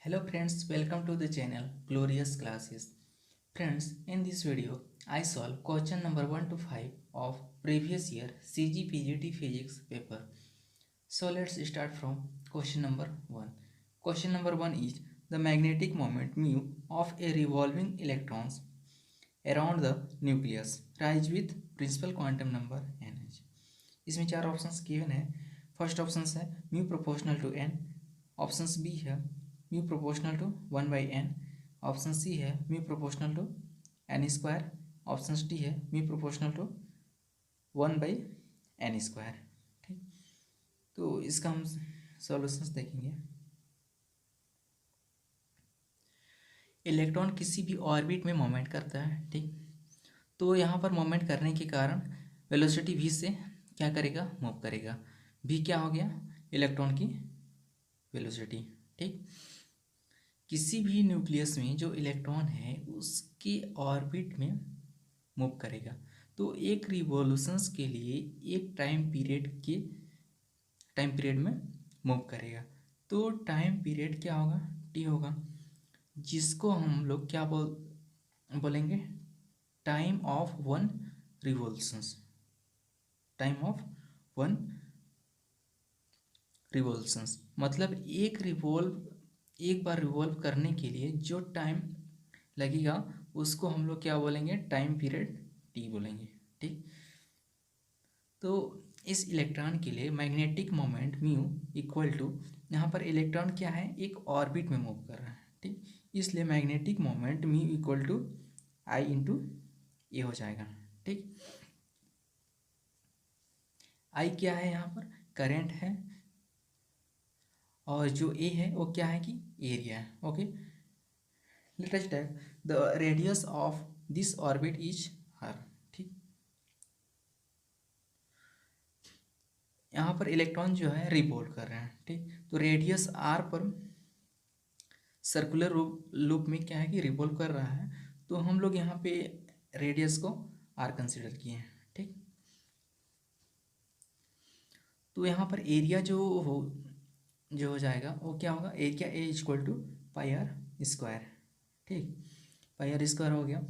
Hello friends, welcome to the channel Glorious Classes. Friends, in this video, I solve question number 1 to 5 of previous year CGPGT physics paper. So let's start from question number 1. Question number 1 is the magnetic moment mu of a revolving electrons around the nucleus rise with principal quantum number nh. इसमें चार options given है. First option है mu proportional to n. Option B है mu proportional to 1/n. Option C है mu proportional to n square. Option D है mu proportional to 1/n². ठीक, तो इसका हम सॉल्यूशंस देखेंगे. इलेक्ट्रॉन किसी भी ऑर्बिट में मोमेंट करता है. ठीक, तो यहाँ पर मोमेंट करने के कारण वेलोसिटी v से क्या करेगा, मूव करेगा. v क्या हो गया, इलेक्ट्रॉन की वेलोसिटी. ठीक, किसी भी न्यूक्लियस में जो इलेक्ट्रॉन है उसके ऑर्बिट में मूव करेगा. तो एक रिवॉल्यूशंस के लिए एक टाइम पीरियड में मूव करेगा. तो टाइम पीरियड क्या होगा, t होगा, जिसको हम लोग क्या बोलेंगे, time of one revolutions. Time of one revolutions मतलब एक बार रिवॉल्व करने के लिए जो टाइम लगेगा उसको हम लोग क्या बोलेंगे, टाइम पीरियड टी बोलेंगे. ठीक, तो इस इलेक्ट्रॉन के लिए magnetic moment mu equal to, यहाँ पर इलेक्ट्रॉन क्या है, एक ऑर्बिट में मूव कर रहा है. ठीक, इसलिए magnetic moment mu equal to I into A हो जाएगा. ठीक, आई क्या है, यहाँ पर करंट है, और जो ए है वो क्या है कि एरिया है. Okay, let us take the radius of this orbit is R. ठीक, यहाँ पर इलेक्ट्रॉन जो है रिवॉल्व कर रहे हैं. ठीक, तो रेडियस आर पर सर्कुलर लूप में क्या है कि रिवॉल्व कर रहा है. तो हम लोग यहाँ पे रेडियस को आर कंसिडर किए हैं. ठीक, तो यहाँ पर एरिया जो हो जाएगा वो क्या होगा, area A equal to pi R square. ठीक, पाई आर स्क्वायर हो गया.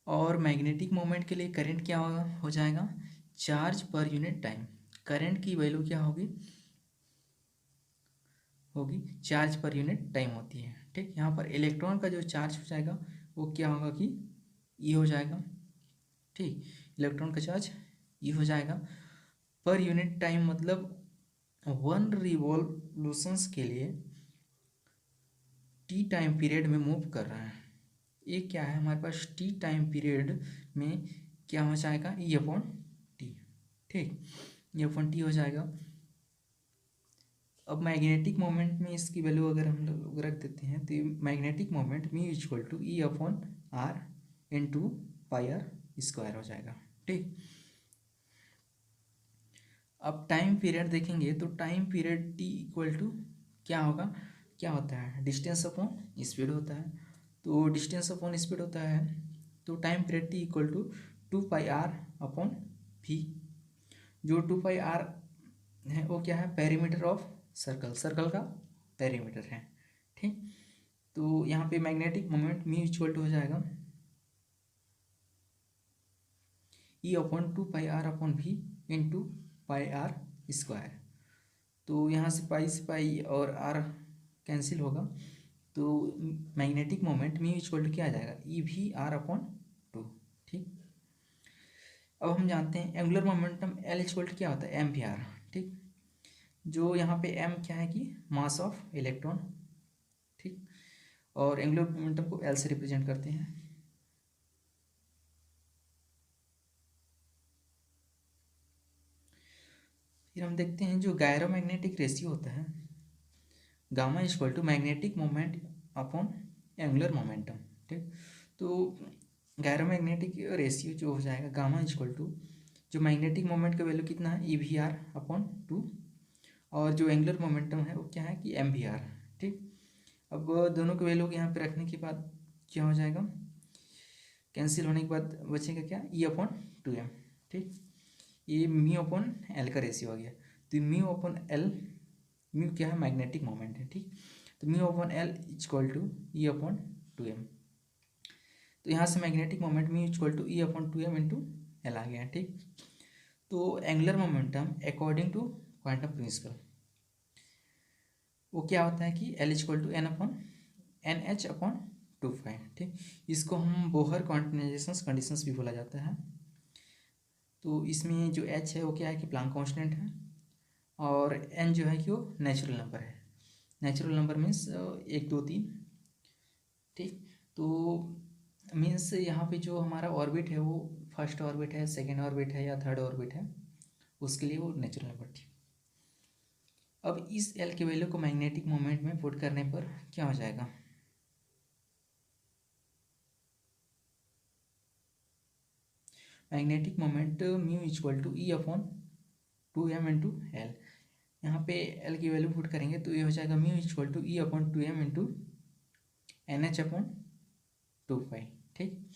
और मैग्नेटिक मोमेंट के लिए करंट क्या हो जाएगा, charge per unit time. Current की वैल्यू क्या होगी चार्ज पर यूनिट टाइम होती है. ठीक, यहाँ पर इलेक्ट्रॉन का जो चार्ज हो जाएगा वो क्या होगा कि ई हो जाएगा. ठीक, इलेक्ट्रॉन का चार्ज ई हो जाएगा पर यूनिट टाइम, मतलब वन रिवॉल्यूशंस के लिए टी टाइम पीरियड में मूव कर रहा है. ये क्या है हमारे पास, टी टाइम पीरियड में क्या हो जाएगा, ई अपॉन टी. ठीक, ई अपॉन टी हो जाएगा. अब मैग्नेटिक मोमेंट में इसकी वैल्यू अगर हम लोग रख देते हैं तो magnetic moment mu equal to E upon R into pi R square हो जाएगा. ठीक, अब टाइम पीरियड देखेंगे तो time period T equal to क्या होगा, क्या होता है, डिस्टेंस अपॉन स्पीड होता है. तो डिस्टेंस अपॉन स्पीड होता है तो time period T equal to 2πr upon v. जो 2πr है वो क्या है, पेरीमीटर ऑफ सर्कल का पेरीमीटर है. ठीक, तो यहाँ पे magnetic moment mu equal to हो जाएगा E upon 2πr upon v into pi R square. तो यहाँ से पाई और आर कैंसिल होगा. तो magnetic moment mu equal to क्या आ जाएगा, ई वी आर अपॉन 2. ठीक, अब हम जानते हैं angular momentum L equal to क्या होता है, एम वी आर. ठीक, जो यहाँ पे एम क्या है कि मास ऑफ इलेक्ट्रॉन. ठीक, और एंगुलर मोमेंटम को एल से रिप्रेजेंट करते हैं. फिर हम देखते हैं जो गायरोमैग्नेटिक रेशियो होता है, gamma equal to magnetic moment upon angular momentum. ठीक, तो गायरोमैग्नेटिक रेशियो जो हो जाएगा गामा इक्वल टू, जो मैग्नेटिक मोमेंट का वैल्यू कितना है, ई वी आर अपॉन 2, और जो एंगुलर मोमेंटम है वो क्या है कि एम वी आर. ठीक, अब दोनों के वैल्यू यहाँ पे रखने के बाद क्या हो जाएगा, कैंसिल होने के बाद बचेगा क्या, ई अपॉन 2m. ठीक, ये म्यू अपॉन एल का रेशियो आ गया. तो म्यू अपॉन एल, म्यू क्या है, मैग्नेटिक मोमेंट है. ठीक, तो mu upon L equal to E upon 2m। तो यहाँ से magnetic moment mu equal to E upon 2m into L आ गया। ठीक, तो angular momentum according to quantum principle वो क्या होता है कि L equal to n upon n H upon 2 ठीक, इसको हम बोहर क्वांटिनाइजेशन कंडीशंस भी बोला जाता है। तो इसमें जो एच है वो क्या है कि प्लांक कांस्टेंट है, और एन जो है कि वो नेचुरल नंबर है। Natural number means 1 2 3। ठीक, तो मीन्स यहाँ पे जो हमारा ऑर्बिट है वो फर्स्ट ऑर्बिट है, सेकेंड ऑर्बिट है या थर्ड ऑर्बिट है, उसके लिए वो नेचुरल नंबर थी। अब इस एल के वैल्यू को मैग्नेटिक मोमेंट में पुट करने पर क्या हो जाएगा, magnetic moment mu equal to E upon 2m into L. यहाँ पे एल की वैल्यू पुट करेंगे तो ये हो जाएगा mu equal to E upon 2m into N H upon 2 ठीक,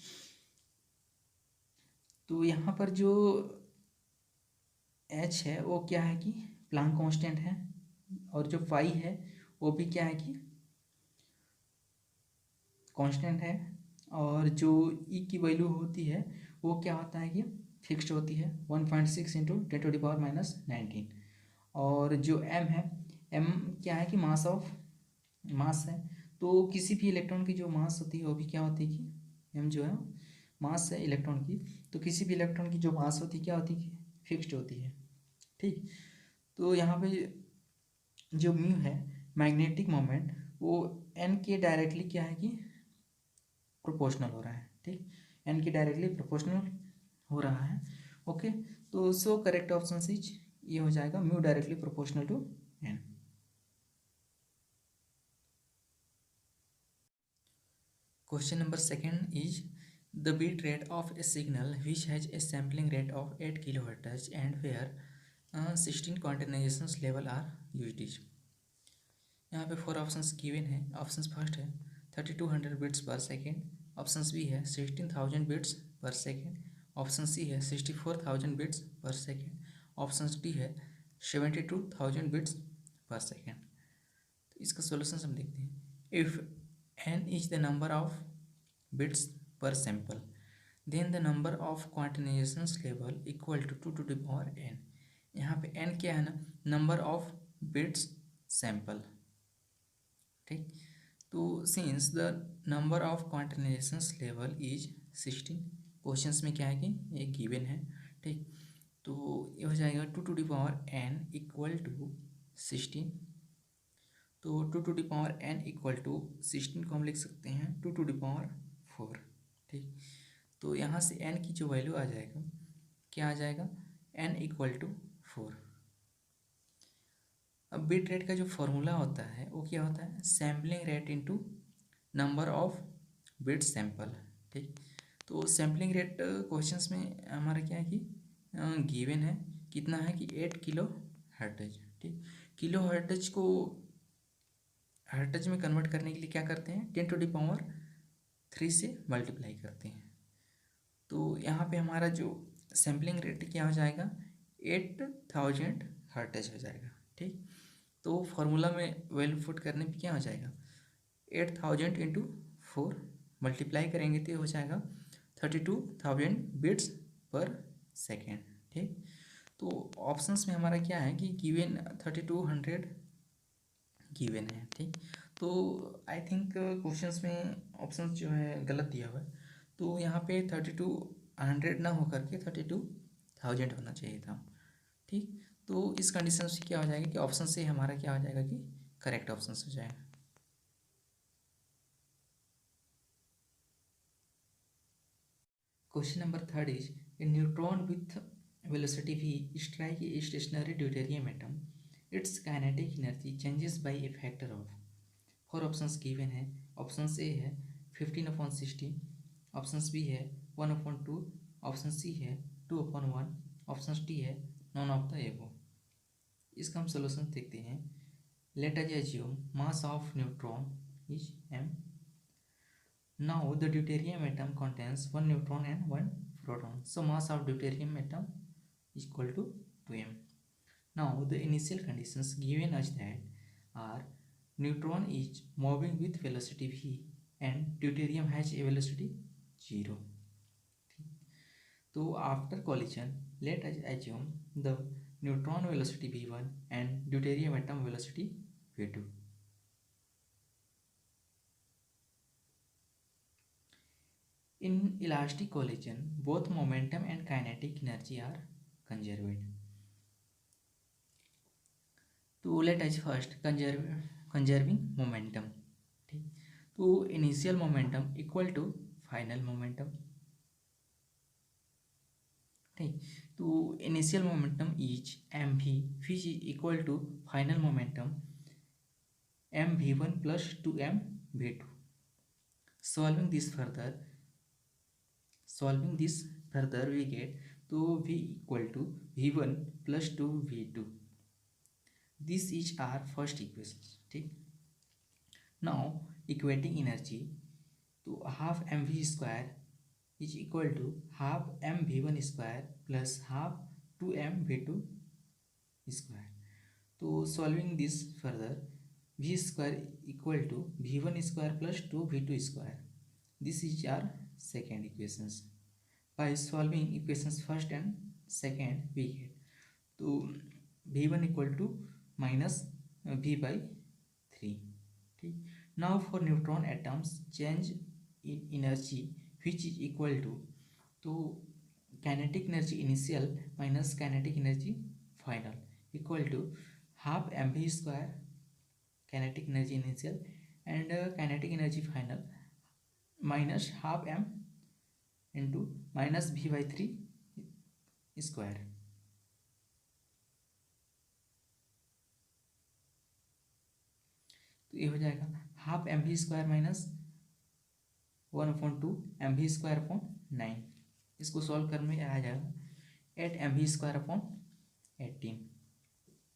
तो यहाँ पर जो एच है वो क्या है कि प्लांक कांस्टेंट है, और जो फाई है वो भी क्या है कि कांस्टेंट है, और जो ई की वैल्यू होती है वो क्या होता है कि फिक्स्ड होती है 1.6 इंटू 10⁻⁻19। और जो एम है, एम क्या है कि मास है, तो किसी भी इलेक्ट्रॉन की जो मास होती है वो भी क्या होती है कि एम जो है मास है इलेक्ट्रॉन की, तो किसी भी इलेक्ट्रॉन की जो मास होती है क्या होती है कि फिक्स्ड होती है। ठीक, तो यहाँ पे जो म्यू है मैग्नेटिक मोमेंट वो एन के डायरेक्टली क्या है कि प्रोपोर्शनल हो रहा है। ठीक, एन के डायरेक्टली प्रोपोर्शनल हो रहा है। ओके, तो सो करेक्ट ऑप्शन इज ये हो जाएगा mu directly proportional to n. Question number second is the bit rate of a signal which has a sampling rate of 8 kHz and where 16 quantisation level are used is. यहाँ पे 4 options given है। Option first है 3200 bits पर second, option B है 16,000 bits पर second, option C है 64,000 bits पर second, option D है 72,000 बिट्स पर सेकेंड। तो इसका सोल्यूशन हम देखते हैं। If n is the number of bits per sample then the number of quantisation level equal to 2 to the power n। यहाँ पे n क्या है ना, नंबर ऑफ बिट्स सैंपल। ठीक, तो since the number of quantisation level is 16, questions में क्या है कि ये गिवन है। ठीक, तो ये हो जाएगा 2 to the power n equal to 16। तो 2 to the power n equal to 16 को हम लिख सकते हैं 2 to the power 4। ठीक, तो यहाँ से n की जो वैल्यू आ जाएगा क्या आ जाएगा, n इक्वल टू 4। अब बिट रेट का जो फॉर्मूला होता है वो क्या होता है, sampling rate into number of bit sample. ठीक, तो सैम्पलिंग रेट क्वेश्चंस में हमारा क्या है कि गिवन है कितना है कि 8 किलो हर्ट्ज। ठीक, किलो हर्ट्ज को हर्ट्ज में कन्वर्ट करने के लिए क्या करते हैं, 10 to the power 3 से मल्टीप्लाई करते हैं। तो यहाँ पे हमारा जो सैम्पलिंग रेट क्या हो जाएगा 8000 हर्ट्ज हो जाएगा। ठीक, तो फॉर्मूला में वैल्यू पुट करने पे क्या हो जाएगा 8000 इंटू 4 मल्टीप्लाई करेंगे तो हो जाएगा 32,000 बिट्स पर सेकेंड। ठीक, तो ऑप्शंस में हमारा क्या है कि गिवन 3200 गिवन है। ठीक, तो आई थिंक क्वेश्चंस में ऑप्शंस जो है गलत दिया हुआ है, तो यहाँ पे 3200 ना होकर के 32,000 होना चाहिए था। ठीक, तो इस कंडीशन से क्या हो जाएगा कि ऑप्शन से हमारा क्या हो जाएगा कि करेक्ट ऑप्शन हो जाएगा। Question number third is a neutron with velocity v strike a stationary deuterium atom, its kinetic energy changes by a factor of। 4 options given है। ऑप्शन ए है 15/16, ऑप्शन बी है 1/2, ऑप्शन सी है 2/1, option D है none of the एबो। इसका हम solution देखते हैं। Let us assume mass of neutron is m। Now the deuterium atom contains 1 neutron and 1 proton, so mass of deuterium atom is equal to 2m। Now the initial conditions given us that are neutron is moving with velocity v and deuterium has a velocity 0. So after collision, let us assume the neutron velocity v1 and deuterium atom velocity v2. In elastic collision, both momentum and kinetic energy are conserved. तो let us first conserving momentum. ठीक, तो initial momentum equal to final momentum. ठीक, तो initial momentum is mv which is equal to final momentum mv1 plus 2mv2. Solving this further we get तो v equal to v1 plus 2v2. This is our first equation. ठीक, now equating energy तो half mv square is equal to half mv1 square plus half 2mv2 square. तो solving this further v square equal to v1 square plus 2v2 square. This is our second equations. By solving equations first and second we get तो v1 equal to minus v by 3. ठीक, now for neutron atoms change in energy which is equal to तो kinetic energy initial minus kinetic energy final equal to half mv square kinetic energy initial and kinetic energy final minus half m into minus v by 3 square. तो ये हो जाएगा half M V square minus 1/2 M V square upon 9. इसको solve करने में आ जाएगा 8 M V square upon 18.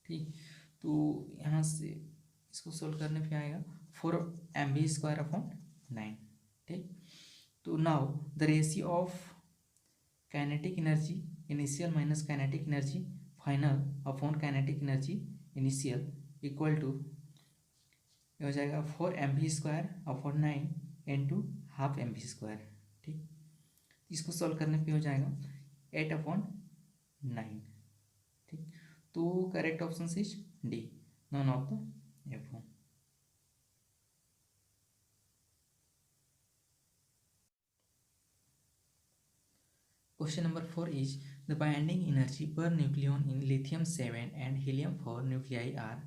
ठीक, तो यहाँ से इसको सॉल्व करने पे आएगा 4 एम वी स्क्वायर अपॉन 9. ठीक, तो now the ratio of kinetic energy initial minus kinetic energy final upon kinetic energy initial equal to हो जाएगा 4 M V square upon 9 into half M V square. ठीक, इसको solve करने पे हो जाएगा 8 अपॉन 9. ठीक, तो correct option is D, none of the F. Question number 4 is the binding energy per nucleon in lithium-7 and helium-4 nuclei are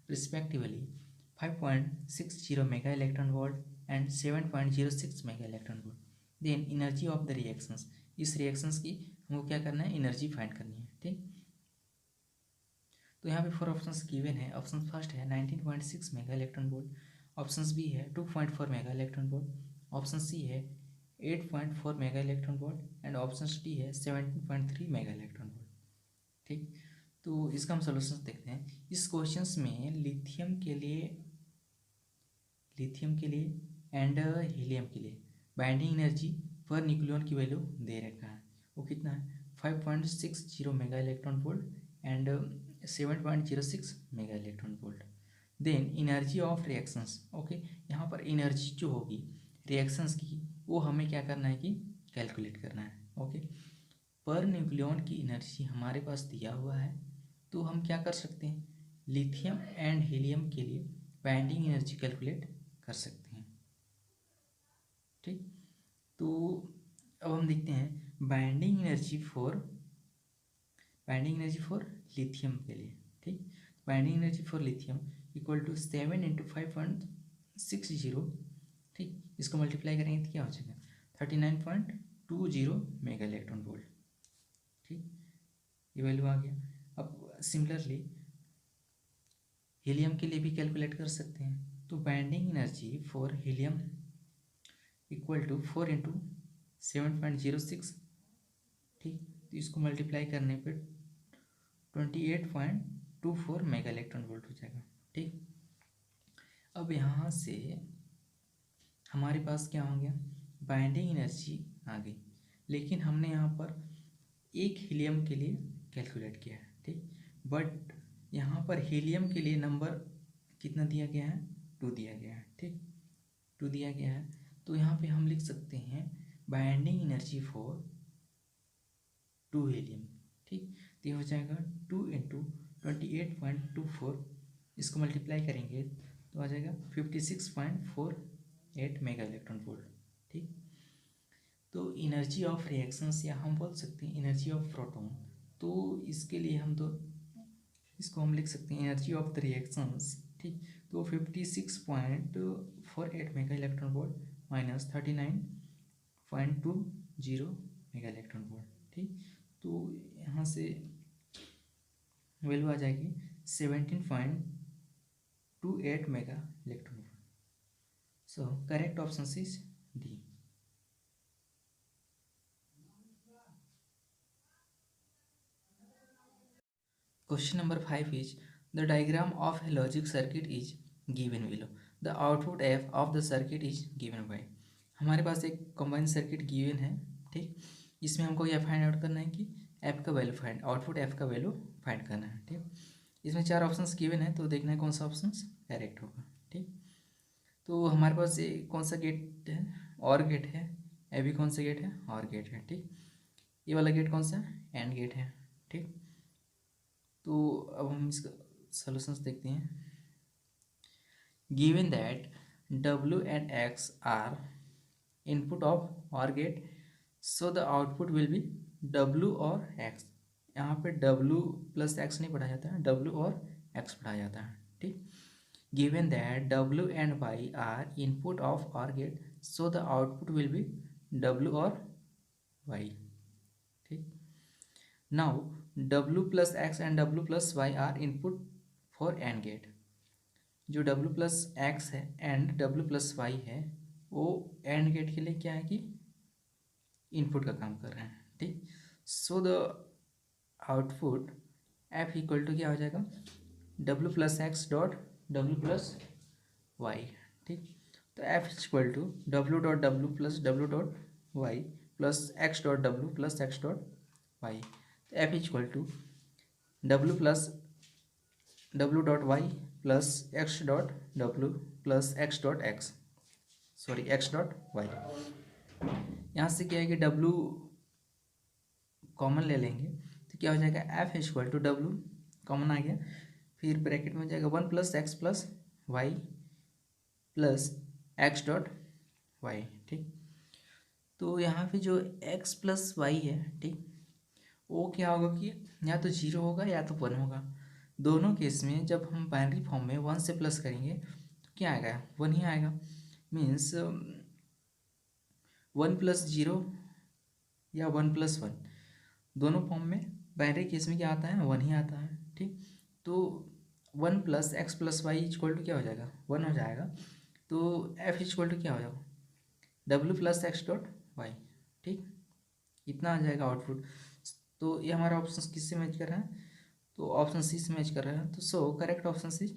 respectively 5.60 mega electron volt and 7.06 mega electron volt. Then energy of the reactions. इस reactions की हमको क्या करना है, energy find करनी है. ठीक, तो यहाँ पे 4 ऑप्शंस गिवन है. ऑप्शन फर्स्ट है 19.6 mega electron volt, option B है 2.4 mega electron volt, option C है 8.4 mega electron volt and option D है 17.3 मेगा इलेक्ट्रॉन वोल्ट. ठीक, तो इसका हम सॉल्यूशंस देखते हैं. इस क्वेश्चंस में लिथियम के लिए एंड हीलियम के लिए बाइंडिंग एनर्जी पर न्यूक्लियन की वैल्यू दे रखा है. वो कितना है 5.60 mega electron volt and 7.06 mega electron volt. Then energy of reactions. Okay, यहाँ पर एनर्जी जो होगी रिएक्शंस की वो हमें क्या करना है कि कैलकुलेट करना है. ओके, पर न्यूक्लियन की एनर्जी हमारे पास दिया हुआ है तो हम क्या कर सकते हैं, लिथियम एंड हीलियम के लिए बाइंडिंग एनर्जी कैलकुलेट कर सकते हैं. ठीक, तो अब हम देखते हैं बाइंडिंग एनर्जी फॉर लिथियम के लिए. ठीक, binding energy for lithium equal to 7 into 5.60. ठीक, इसको मल्टीप्लाई करेंगे तो क्या हो जाएगा 39.20 मेगा इलेक्ट्रॉन वोल्ट. ठीक, ये वैल्यू आ गया. अब सिमिलरली हीलियम के लिए भी कैलकुलेट कर सकते हैं. तो binding energy for helium equal to 4 into 7.06. ठीक, तो इसको मल्टीप्लाई करने पे 28.24 मेगा इलेक्ट्रॉन वोल्ट हो जाएगा. ठीक, अब यहाँ से हमारे पास क्या हो गया, बाइंडिंग एनर्जी आ गई, लेकिन हमने यहाँ पर एक हीलियम के लिए कैलकुलेट किया है. ठीक, बट यहाँ पर हीलियम के लिए नंबर कितना दिया गया है 2 दिया गया है, ठीक, 2 दिया गया है। तो यहाँ पे हम लिख सकते हैं बाइंडिंग एनर्जी फॉर 2 हीलियम, ठीक। तो ये हो जाएगा 2 इंटू 28.24, इसको मल्टीप्लाई करेंगे तो आ जाएगा 56.48 मेगा इलेक्ट्रॉन वोल्ट, ठीक। तो एनर्जी ऑफ रिएक्शंस या हम बोल सकते हैं एनर्जी ऑफ प्रोटॉन, तो इसके लिए हम तो इसको हम लिख सकते हैं एनर्जी ऑफ द रिएक्शंस, ठीक। तो 56.48 mega electron volt minus 39.20 mega electron volt, ठीक। तो यहाँ से वैल्यू आ जाएगी 17.28 mega electron volt. So correct option is D. Question number 5 is the diagram of a logic circuit is given below. The output f of the circuit is given by. हमारे पास एक combined circuit given है, ठीक। इसमें हमको यह find out करना है कि f का वैल्यू फाइंड आउटपुट f का वैल्यू फाइंड करना है, ठीक। इसमें 4 ऑप्शंस गिवन है, तो देखना है कौन सा ऑप्शन करेक्ट होगा, ठीक। तो हमारे पास ये कौन सा गेट है, और गेट है, ए भी कौन सा गेट है, और गेट है, ठीक। ये वाला गेट कौन सा एंड गेट है, ठीक। तो अब हम इसका सॉल्यूशंस देखते हैं। Given that W and X are input of OR gate, so the output will be W और X। यहाँ पे W प्लस X नहीं पढ़ा जाता है, W और X पढ़ा जाता है, ठीक। Given that W and Y are input of OR gate, so the output will be W और Y, ठीक। Now W plus X and W plus Y are input for AND gate. जो W plus X है and W plus Y है वो and gate के लिए क्या है कि इनपुट का काम कर रहे हैं, ठीक। So the output F equal to क्या हो जाएगा W plus X dot W plus Y, ठीक। तो F equal to W dot W plus W dot Y plus X dot W plus X dot Y। F equal to W plus W dot Y plus X dot W plus X dot X, sorry X dot Y। यहाँ से क्या है कि W common ले लेंगे तो क्या हो जाएगा F equal to W common आ गया, फिर ब्रैकेट में जाएगा 1 plus X plus Y plus X dot Y, ठीक। तो यहाँ पे जो X प्लस Y है, ठीक, वो क्या होगा कि या तो 0 होगा या तो 1 होगा। दोनों केस में जब हम बाइनरी फॉर्म में 1 से प्लस करेंगे तो क्या आएगा 1 ही आएगा। मीन्स 1 प्लस 0 या 1 प्लस 1, दोनों फॉर्म में बाइनरी केस में क्या आता है 1 ही आता है, ठीक। तो 1 plus X plus Y equal to क्या हो जाएगा 1 हो जाएगा। तो F इक्वल टू क्या हो जाएगा W plus X dot Y, ठीक। इतना आ जाएगा आउटपुट। तो ये हमारा ऑप्शन किससे मैच कर रहा है, तो ऑप्शन सी से मैच कर रहा है। तो सो करेक्ट ऑप्शन सी।